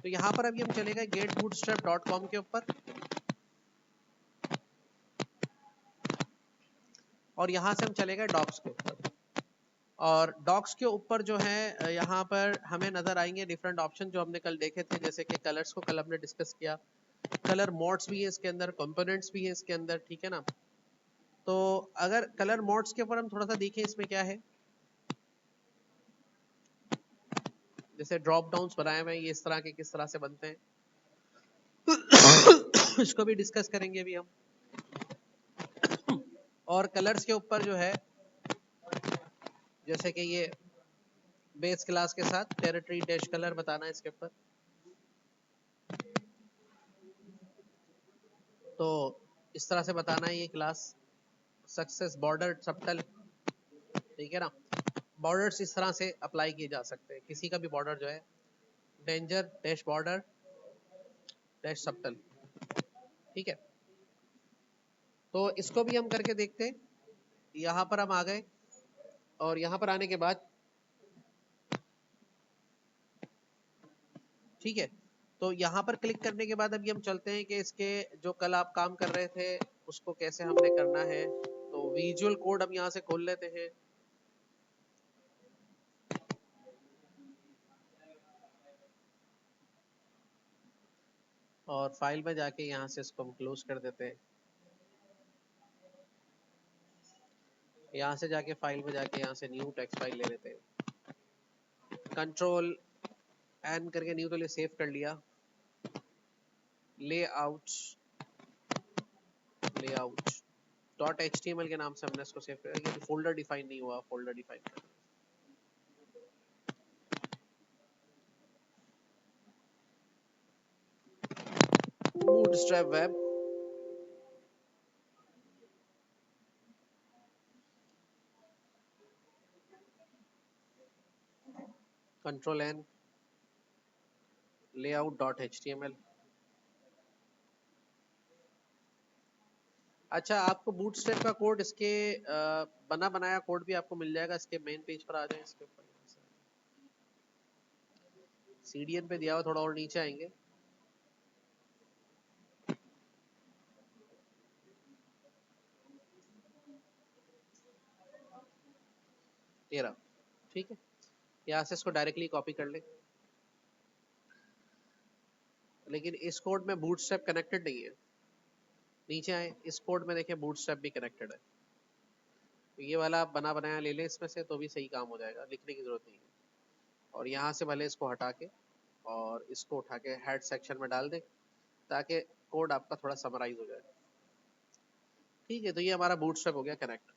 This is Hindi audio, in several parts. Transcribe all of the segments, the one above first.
तो यहाँ पर अभी हम चलेगा getbootstrap.com के ऊपर, और यहाँ से हम चलेगा डॉक्स के ऊपर। और डॉक्स के ऊपर जो है यहाँ पर हमें नजर आएंगे डिफरेंट ऑप्शन जो हमने कल देखे थे, जैसे कि कलर्स को कल हमने डिस्कस किया, कलर मोड्स भी है इसके अंदर, कंपोनेंट्स भी है इसके अंदर, ठीक है ना। तो अगर कलर मोड्स के ऊपर हम थोड़ा सा देखें इसमें क्या है, जैसे ड्रॉप डाउन्स बनाए हुए हैं, ये इस तरह के किस तरह से बनते हैं इसको भी डिस्कस करेंगे अभी हम। और कलर्स के ऊपर जो है, जैसे कि ये बेस क्लास के साथ टेरिटरी डैश कलर बताना है इसके ऊपर, तो इस तरह से बताना है ये क्लास। सक्सेस बॉर्डर सबटल, ठीक है ना। बॉर्डर्स इस तरह से अप्लाई किए जा सकते हैं, किसी का भी बॉर्डर जो है, danger dash border dash subtle, ठीक है। तो इसको भी हम करके देखते हैं। यहाँ पर हम आ गए, और यहाँ पर आने के बाद ठीक है, तो यहाँ पर क्लिक करने के बाद अभी हम चलते हैं कि इसके जो कल आप काम कर रहे थे उसको कैसे हमने करना है। तो विजुअल कोड हम यहाँ से खोल लेते हैं, और फाइल में जाके यहाँ से इसको हम क्लोज कर देते हैं। यहाँ से जाके फाइल में जाके यहाँ से न्यू टेक्स्ट फाइल ले लेते हैं, कंट्रोल एन करके न्यू तो ले सेव कर लिया, लेआउट .html के नाम से हमने इसको सेव किया, ये फोल्डर डिफाइन नहीं हुआ, फोल्डर डिफाइन करना। Bootstrap web, control N, layout.html। अच्छा, आपको बूटस्ट्रैप का कोड इसके बना बनाया कोड भी आपको मिल जाएगा, इसके मेन पेज पर आ जाए, इसके ऊपर CDN पे दिया हुआ, थोड़ा और नीचे आएंगे, ये रहा, ठीक है। यहाँ से इसको डायरेक्टली कॉपी कर ले, लेकिन इस कोड में बूटस्ट्रैप कनेक्टेड नहीं है। नीचे आए, इस कोड में देखें बूटस्ट्रैप भी कनेक्टेड है, तो ये वाला आप बना बनाया ले लें इसमें से, तो भी सही काम हो जाएगा, लिखने की जरूरत नहीं है। और यहाँ से भले इसको हटा के और इसको उठा के हेड सेक्शन में डाल दें, ताकि कोड आपका थोड़ा समराइज हो जाए, ठीक है। तो ये हमारा बूटस्ट्रैप हो गया कनेक्ट।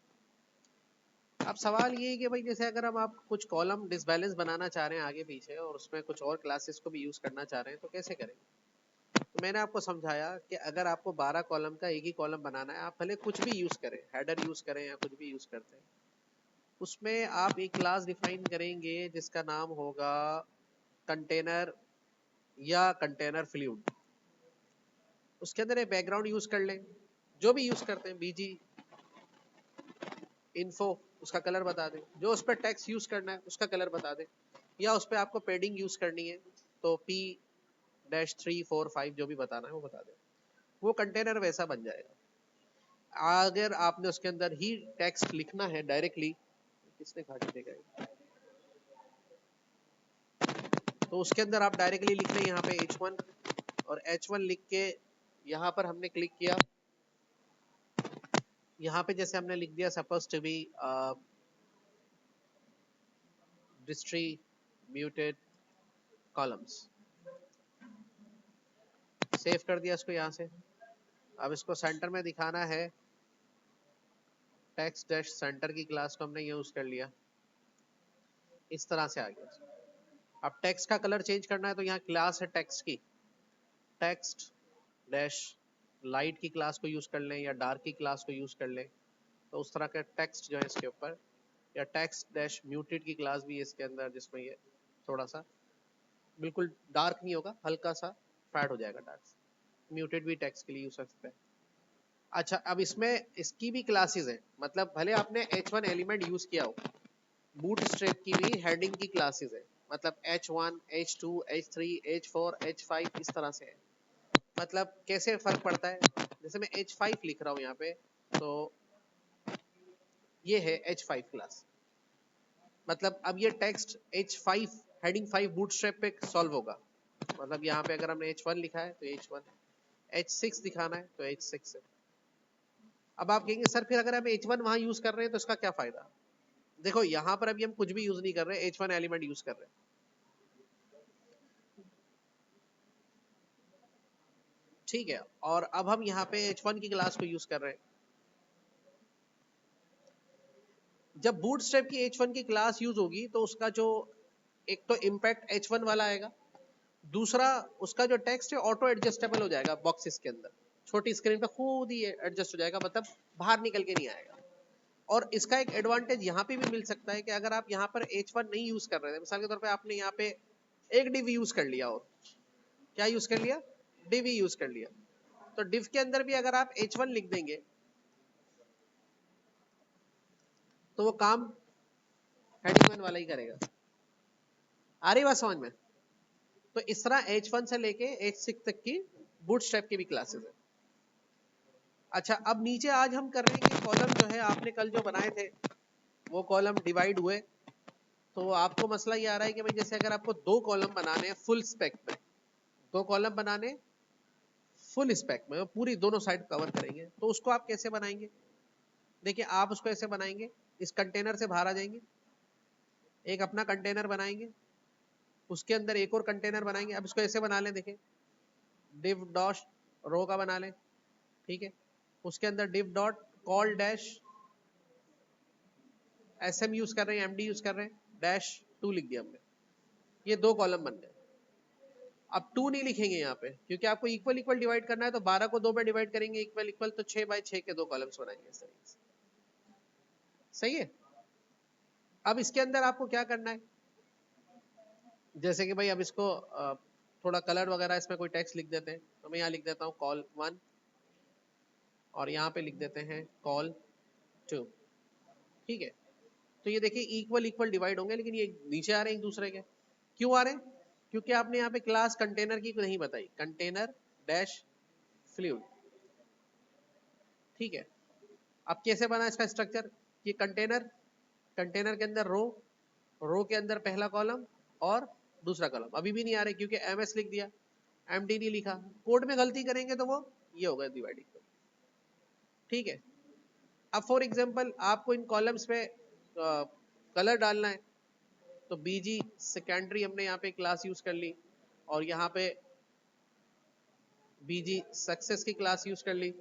अब सवाल ये है कि भाई जैसे अगर हम आप कुछ कॉलम डिसबैलेंस बनाना चाह रहे हैं आगे पीछे, और उसमें कुछ और क्लासेस को भी यूज करना चाह रहे हैं, तो कैसे करेंगे। तो मैंने आपको समझाया कि अगर आपको 12 कॉलम का एक ही कॉलम बनाना है, आप भले कुछ भी यूज करें, हेडर यूज करें या कुछ भी यूज करते हैं, उसमें आप एक क्लास डिफाइन करेंगे जिसका नाम होगा कंटेनर या कंटेनर फ्लूइड। उसके अंदर एक बैकग्राउंड यूज कर लें, जो भी यूज करते हैं, बीजी इन्फो, उसका कलर बता दें, जो उस पर टेक्स्ट यूज करना है उसका कलर बता दें, या उस पर आपको पेडिंग यूज करनी है तो P-345 जो भी बताना है वो बता दें, वो कंटेनर वैसा बन जाएगा। अगर आपने उसके अंदर ही टेक्स्ट लिखना है डायरेक्टली, किसने खा के देखा है, तो उसके अंदर आप डायरेक्टली लिख लें यहाँ पे H1, और H1 लिख के यहाँ पर हमने क्लिक किया, यहाँ पे जैसे हमने लिख दिया suppose to be distributed columns, save कर दिया इसको यहाँ से। अब इसको सेंटर में दिखाना है, टेक्स्ट डैश सेंटर की क्लास को हमने यूज कर लिया, इस तरह से आ गया। अब टेक्स्ट का कलर चेंज करना है, तो यहाँ क्लास है टेक्स्ट की, टेक्स्ट डैश लाइट की क्लास को यूज कर लें या डार्क की क्लास को यूज कर लें, तो उस तरह का टेक्स्ट जो है इसके ऊपर, या टेक्स्ट डैश म्यूटेड की क्लास भी है इसके अंदर, जिसमें ये थोड़ा सा बिल्कुल डार्क नहीं होगा, हल्का सा फैड हो जाएगा डार्क, म्यूटेड भी टेक्स्ट के लिए यूज कर सकते हैं। अच्छा, अब इसमें इसकी भी क्लासेस हैं, मतलब भले आपने H1 एलिमेंट यूज किया हो, बूटस्ट्रैप की भी हेडिंग की क्लासेस है, मतलब H1, H2, H3, H4, H5 इस तरह से है। मतलब कैसे फर्क पड़ता है, जैसे मैं H5 लिख रहा हूँ यहाँ पे, तो ये है H5 क्लास। मतलब अब ये टेक्स्ट H5 हेडिंग 5 बूटस्ट्रैप पे सॉल्व होगा। मतलब यहाँ पे अगर हमने H1 लिखा है तो H1, H6 दिखाना है तो H6 है। अब आप कहेंगे सर फिर अगर हम H1 वहां यूज कर रहे हैं तो इसका क्या फायदा। देखो यहाँ पर अभी हम कुछ भी यूज नहीं कर रहे, H1 एलिमेंट यूज कर रहे हैं। ठीक है, और अब हम यहाँ पे H1 की क्लास को यूज कर रहे हैं। जब बूटस्ट्रैप की H1 की क्लास यूज होगी तो उसका जो एक तो इम्पैक्ट H1 वाला आएगा, दूसरा उसका जो टेक्स्ट है ऑटो एडजस्टेबल हो जाएगा बॉक्सेस के अंदर, छोटी स्क्रीन पे खुद ही एडजस्ट हो जाएगा, मतलब बाहर निकल के नहीं आएगा। और इसका एक एडवांटेज यहाँ पे भी मिल सकता है कि अगर आप यहाँ पर H1 नहीं यूज कर रहे थे, मिसाल के तौर पे आपने यहाँ पे एक डिव यूज कर लिया, और क्या यूज कर लिया, डिव यूज कर लिया, तो डिव के अंदर भी अगर आप H1 लिख देंगे तो वो काम हेडिंग 1 वाला ही करेगा। आ रही बात समझ में। तो इस तरह H1 से लेके H6 तक की बूटस्ट्रैप की भी क्लासेस है। अच्छा, अब नीचे आज हम कर रहे हैं कि कॉलम जो है आपने कल जो बनाए थे वो कॉलम डिवाइड हुए, तो आपको मसला ये आ रहा है कि भाई जैसे अगर आपको दो कॉलम बनाने हैं फुल स्पेक में, दो कॉलम बनाने फुल स्पेक में, पूरी दोनों साइड कवर करेंगे, तो उसको आप कैसे बनाएंगे। देखिए आप उसको ऐसे बनाएंगे, इस कंटेनर से बाहर आ जाएंगे, एक अपना कंटेनर बनाएंगे, उसके अंदर एक और कंटेनर बनाएंगे। अब इसको ऐसे बना लें, देखिए div डॉट रो का बना लें, ठीक है, उसके अंदर div dot call dash sm use कर रहे हैं, md यूज कर रहे हैं, डैश 2 लिख दिया हमने, ये दो कॉलम बन गए। अब 2 नहीं लिखेंगे यहाँ पे, क्योंकि आपको इक्वल इक्वल डिवाइड करना है, तो 12 को 2 में डिवाइड करेंगे इक्वल इक्वल, तो 6 बाय 6 के दो कॉलम्स बनाएंगे इस तरीके से। सही है। अब इसके अंदर आपको क्या करना है, जैसे कि भाई अब इसको थोड़ा कलर वगैरह इसमें कोई टेक्स्ट लिख देते हैं, तो मैं यहाँ लिख देता हूँ कॉल 1 और यहाँ पे लिख देते हैं कॉल 2। ठीक है, तो ये देखिए इक्वल इक्वल डिवाइड होंगे, लेकिन ये नीचे आ रहे हैं एक दूसरे के। क्यों आ रहे हैं, क्योंकि आपने यहाँ पे क्लास कंटेनर की नहीं बताई, कंटेनर डैश फ्लूइड। ठीक है, अब कैसे बना इसका स्ट्रक्चर, ये कंटेनर, कंटेनर के अंदर रो, रो के अंदर पहला कॉलम और दूसरा कॉलम। अभी भी नहीं आ रहे क्योंकि एमएस लिख दिया, एमडी नहीं लिखा, कोड में गलती करेंगे तो वो ये होगा डिवाइडिंग। ठीक है, अब फॉर एग्जांपल आपको इन कॉलम्स पे कलर डालना है, तो बीजी सेकेंडरी हमने यहाँ पे क्लास यूज कर ली, और यहाँ पे बीजी सक्सेस की क्लास यूज कर ली।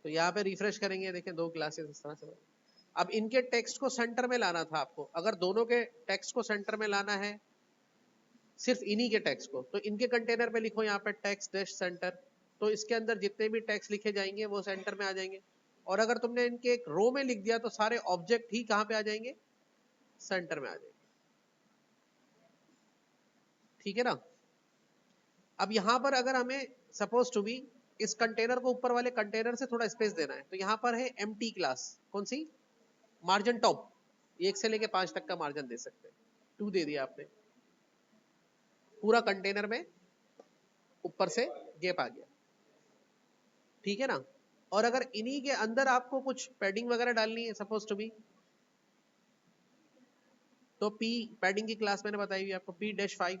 तो यहाँ पे रिफ्रेश करेंगे, देखें दो क्लासेस इस तरह से। अब इनके टेक्स्ट को सेंटर में लाना था आपको, अगर दोनों के टेक्स्ट को सेंटर में लाना है, सिर्फ इन्हीं के टेक्स्ट को, तो इनके कंटेनर पे लिखो यहाँ पे टेक्स्ट डैश सेंटर, तो इसके अंदर जितने भी टेक्स्ट लिखे जाएंगे वो सेंटर में आ जाएंगे। और अगर तुमने इनके एक रो में लिख दिया तो सारे ऑब्जेक्ट ही कहाँ पे आ जाएंगे, सेंटर में आ जाएंगे। ठीक है ना। अब यहाँ पर अगर हमें सपोज टू बी इस कंटेनर को ऊपर वाले कंटेनर से थोड़ा स्पेस देना है, तो यहाँ पर है एम्प्टी क्लास, कौन सी, मार्जिन टॉप, 1 से लेके 5 तक का मार्जिन दे सकते हैं, 2 दे दिया आपने, पूरा कंटेनर में ऊपर से गैप आ गया। ठीक है ना। और अगर इन्हीं के अंदर आपको कुछ पैडिंग वगैरह डालनी है सपोज टू बी, तो पी पैडिंग की क्लास मैंने बताई हुई आपको, पी डैश 5।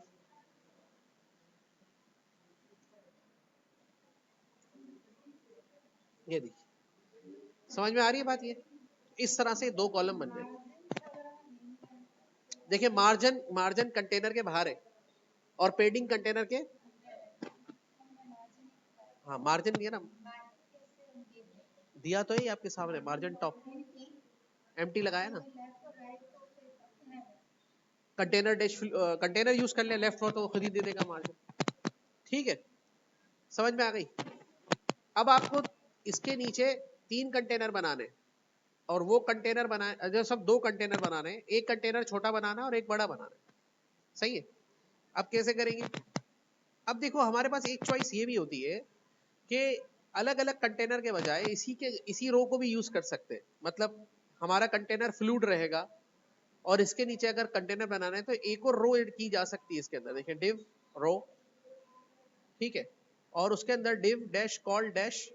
ये देखिए समझ में आ रही है बात, ये इस तरह से दो कॉलम बन गए। देखिए मार्जिन, मार्जिन कंटेनर के बाहर है और पेडिंग कंटेनर के, हाँ मार्जिन दिया ना, दिया तो है आपके सामने, मार्जिन टॉप एम्प्टी लगाया ना, कंटेनर डैश कंटेनर यूज कर ले लेफ्ट हो तो खुद ही दे देगा मार्जिन। ठीक है, समझ में आ गई। अब आपको इसके नीचे 3 कंटेनर बनाने, और वो कंटेनर बनाए जो सब 2 कंटेनर बनाने, एक कंटेनर छोटा बनाना और एक बड़ा बनाना। सही है। अब कैसे करेंगे, अब देखो हमारे पास एक चॉइस ये भी होती है कि अलग अलग कंटेनर के बजाय इसी रो को भी यूज कर सकते हैं। मतलब हमारा कंटेनर फ्लूइड रहेगा, और इसके नीचे अगर कंटेनर बनाना है तो एक और रो ऐड की जा सकती है इसके अंदर। देखिए div रो, ठीक है, और उसके अंदर div dash call dash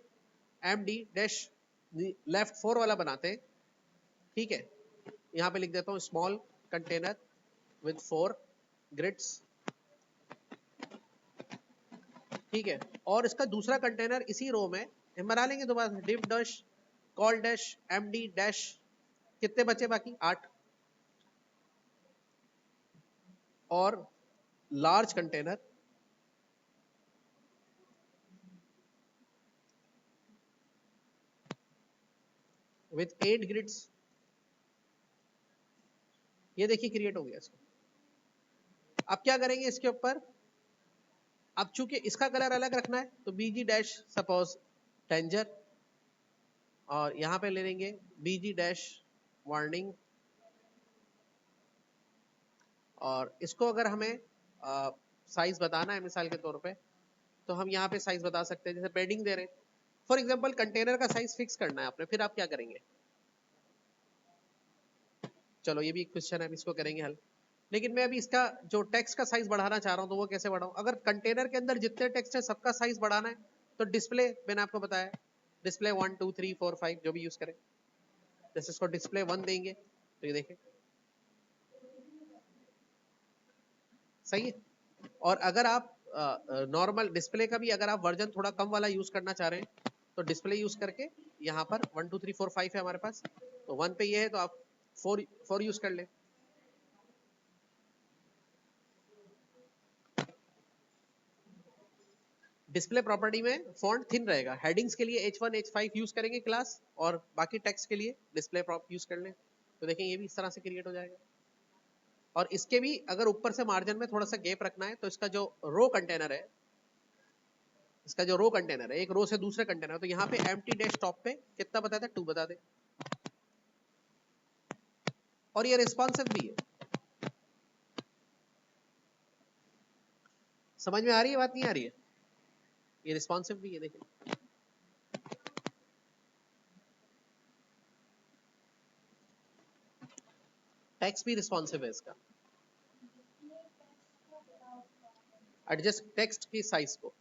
md dash left 4 वाला बनाते हैं, ठीक है। यहाँ पे लिख देता हूँ स्मॉल कंटेनर विथ 4 ग्रिड्स, ठीक है। और इसका दूसरा कंटेनर इसी रो में हम बना लेंगे दोबारा, div dash call dash md dash, कितने बचे बाकी 8, और लार्ज कंटेनर विथ 8 ग्रिड्स। ये देखिए क्रिएट हो गया इसको। अब क्या करेंगे इसके ऊपर, अब चूंकि इसका कलर अलग रखना है तो बीजी डैश सपोज टेंजर, और यहां पे ले लेंगे बीजी डैश वार्निंग, और इसको अगर हमें साइज बताना है मिसाल के तौर पे, तो हम यहाँ पे साइज बता सकते हैं, जैसे पैडिंग दे रहे हैं फॉर एग्जांपल, कंटेनर का साइज फिक्स करना है आपने, फिर आप क्या करेंगे, चलो ये भी एक क्वेश्चन है, इसको करेंगे हल। लेकिन मैं अभी इसका जो टेक्स्ट का साइज बढ़ाना चाह रहा हूँ, तो वो कैसे बढ़ाऊं, अगर कंटेनर के अंदर जितने टेक्स्ट है सबका साइज बढ़ाना है, तो डिस्प्ले मैंने आपको बताया, डिस्प्ले 1 2 3 4 5 जो भी यूज करें, जैसे इसको डिस्प्ले 1 देंगे तो ये देखें सही है। और अगर आप नॉर्मल डिस्प्ले का भी अगर आप वर्जन थोड़ा कम वाला यूज करना चाह रहे हैं, तो डिस्प्ले यूज करके यहाँ पर 1 2 3 4 5 है हमारे पास, तो 1 पे ये है तो आप 4 यूज कर ले। डिस्प्ले प्रॉपर्टी में फॉन्ट थिन रहेगा, हेडिंग्स के लिए H1 H5 यूज करेंगे क्लास, और बाकी टेक्स्ट के लिए डिस्प्ले प्रॉप यूज कर लें, तो देखें ये भी इस तरह से क्रिएट हो जाएगा। और इसके भी अगर ऊपर से मार्जिन में थोड़ा सा गैप रखना है, तो इसका जो रो कंटेनर है, इसका जो रो कंटेनर है एक रो से दूसरे कंटेनर, तो यहाँ पे एम्प्टी डैश टॉप पे कितना बता दे, 2 बता दे, और ये रिस्पॉन्सिव भी है। समझ में आ रही है बात, नहीं आ रही है, ये रिस्पॉन्सिव भी है, देखिए टेक्स्ट भी रिस्पॉन्सिव है इसका, एडजस्ट टेक्स्ट की साइज को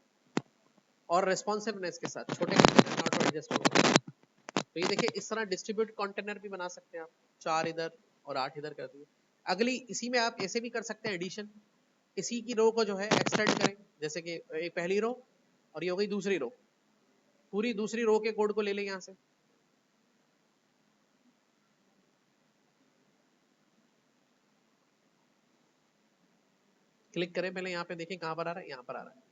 और रेस्पॉन्सिवनेस के साथ, छोटे कंटेनर में ऑटो एडजस्ट होगा। तो ये देखिए इस तरह डिस्ट्रीब्यूट कंटेनर भी बना सकते हैं आप, 4 इधर और 8 इधर कर दिए। अगली इसी में आप ऐसे भी कर सकते हैं एडिशन, इसी की रो को जो है एक्सटेंड करें, जैसे कि एक पहली रो और ये हो गई दूसरी रो, पूरी दूसरी रो के कोड को ले लें यहाँ से, क्लिक करें पहले, यहाँ पे देखें कहाँ पर आ रहा है, यहाँ पर आ रहा है,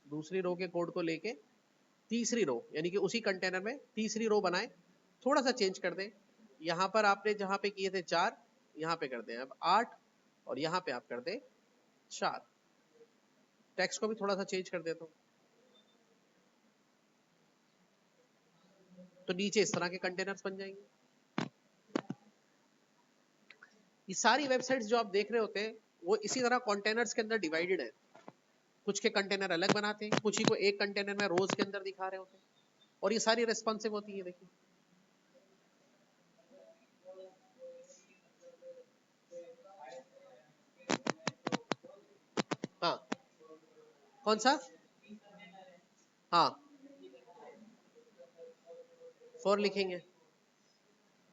दूसरी रो के कोड को लेके तीसरी रो, यानी कि उसी कंटेनर में तीसरी रो बनाए, थोड़ा सा चेंज कर दें, यहाँ पर आपने जहाँ पे किए थे 4, यहाँ पे कर दें अब 8, और यहाँ पे आप कर दें 4, टेक्स्ट को भी थोड़ा सा चेंज कर देता हूँ, तो नीचे इस तरह के कंटेनर्स बन जाएंगे। ये सारी वेबसाइट्स जो आप देख रहे होते हैं वो इसी तरह कंटेनर्स के अंदर डिवाइडेड है, कुछ के कंटेनर अलग बनाते हैं, कुछ ही को एक कंटेनर में रोज के अंदर दिखा रहे होते हैं, और ये सारी रेस्पॉन्सिव होती है। देखिए हाँ, कौन सा, हाँ 4 लिखेंगे।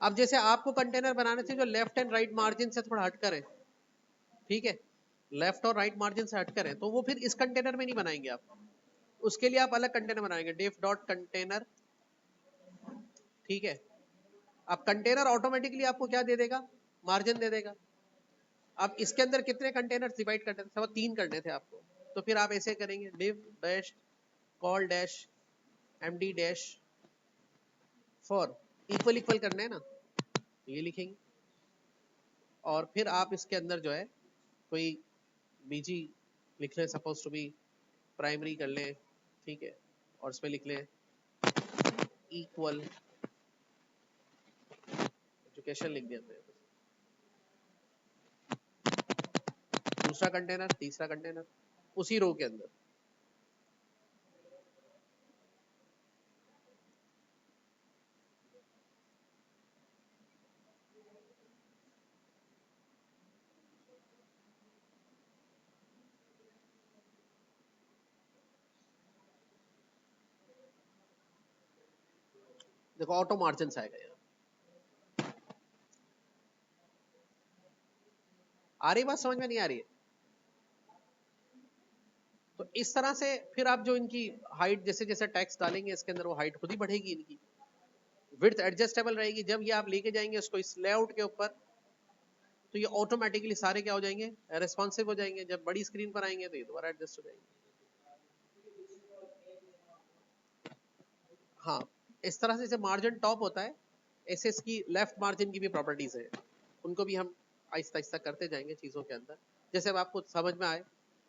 अब जैसे आपको कंटेनर बनाने थे जो लेफ्ट एंड राइट मार्जिन से थोड़ा हट कर है, ठीक है, लेफ्ट और राइट मार्जिन से हट कर है, तो वो फिर इस कंटेनर में नहीं बनाएंगे आप, उसके लिए आप अलग कंटेनर बनाएंगे, div डॉट कंटेनर, ठीक है। अब कंटेनर ऑटोमेटिकली आपको क्या दे देगा, मार्जिन दे देगा। अब इसके अंदर कितने कंटेनर डिवाइड करने थे, सब 3 करने थे आपको, तो फिर आप ऐसे करेंगे div dash call dash md dash for, equal equal करने हैं ना, ये लिखेंगे, और फिर आप इसके अंदर जो है कोई बीजी लिख लें, सपोज टू बी प्राइमरी कर लें, ठीक है, और इसमें लिख लें इक्वल एजुकेशन, लिख दिया हमने, दूसरा कंटेनर तीसरा कंटेनर उसी रो के अंदर, देखो ऑटो मार्जिन आएगा यहाँ। आ रही बात समझ में, नहीं आ रही है? तो इस तरह से फिर आप जो इनकी हाइट जैसे जैसे टैक्स डालेंगे इसके अंदर, वो हाइट खुद ही बढ़ेगी इनकी, विड्थ एडजस्टेबल रहेगी। जब ये आप लेके जाएंगे इसको इस लेआउट के ऊपर, तो ये ऑटोमेटिकली सारे क्या हो जाएंगे, रेस्पॉन्सिव हो जाएंगे। जब बड़ी स्क्रीन पर आएंगे तो ये दोबारा एडजस्ट हो जाएंगे। हाँ, इस तरह से जैसे मार्जिन टॉप होता है, ऐसे इसकी लेफ्ट मार्जिन की भी प्रॉपर्टीज है, उनको भी हम आहिस्ता आहिस्ता करते जाएंगे चीजों के अंदर, जैसे अब आपको समझ में आए।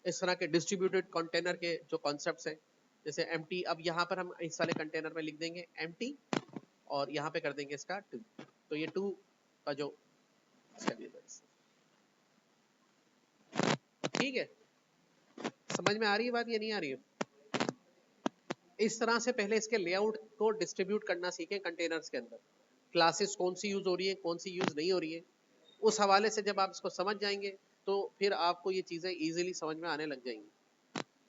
इस तरह के डिस्ट्रीब्यूटेड कंटेनर के जो कॉन्सेप्ट्स हैं, जैसे एम्प्टी, अब यहाँ पर हम इस वाले कंटेनर में लिख देंगे एम्प्टी, और यहाँ पे कर देंगे इसका 2, तो ये 2 का जो, ठीक है? समझ में आ रही है बात या नहीं आ रही है? इस तरह से पहले इसके लेआउट को डिस्ट्रीब्यूट करना सीखें कंटेनर्स के अंदर, क्लासेस कौन सी यूज हो रही है, कौन सी यूज नहीं हो रही है। उस हवाले से जब आप इसको समझ जाएंगे तो फिर आपको ये चीजें इजीली समझ में आने लग जाएंगी।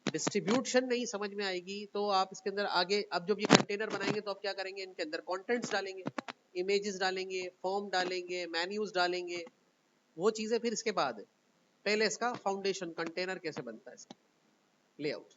डिस्ट्रीब्यूशन नहीं समझ में आएगी तो आप इसके अंदर आगे, अब जब ये कंटेनर बनाएंगे तो आप क्या करेंगे, इनके अंदर कंटेंट्स डालेंगे, इमेजेस डालेंगे, फॉर्म डालेंगे, मेन्यूज डालेंगे, वो चीजें फिर इसके बाद है। पहले इसका फाउंडेशन कंटेनर कैसे बनता है, इसका लेआउट।